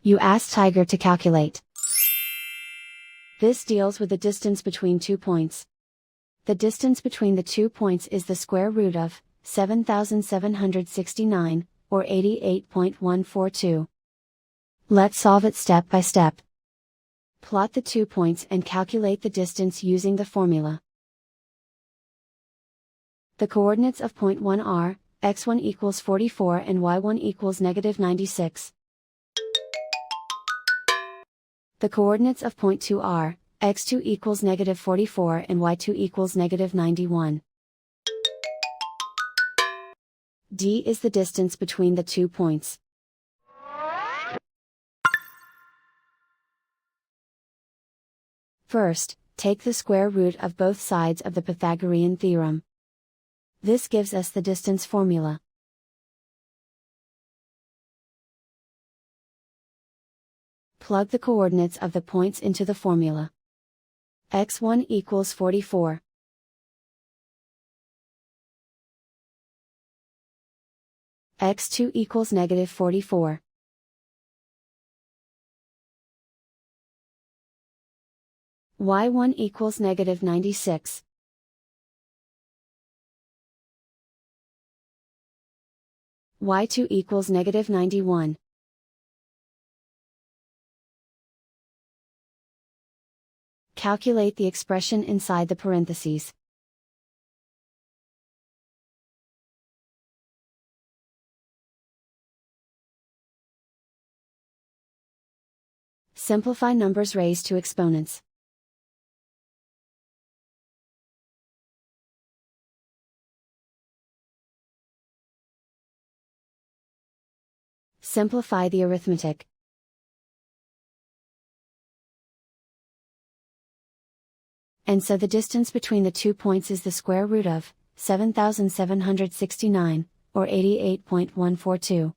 You ask Tiger to calculate. This deals with the distance between 2 points. The distance between the 2 points is the square root of 7,769, or 88.142. Let's solve it step by step. Plot the 2 points and calculate the distance using the formula. The coordinates of point 1 are, x1 equals 44 and y1 equals -96. The coordinates of point 2 are, x2 equals -44 and y2 equals -91. D is the distance between the 2 points. First, take the square root of both sides of the Pythagorean theorem. This gives us the distance formula. Plug the coordinates of the points into the formula. x1 equals 44. x2 equals -44. y1 equals -96. y2 equals -91. Calculate the expression inside the parentheses. Simplify numbers raised to exponents. Simplify the arithmetic. And so the distance between the 2 points is the square root of 7,769, or 88.142.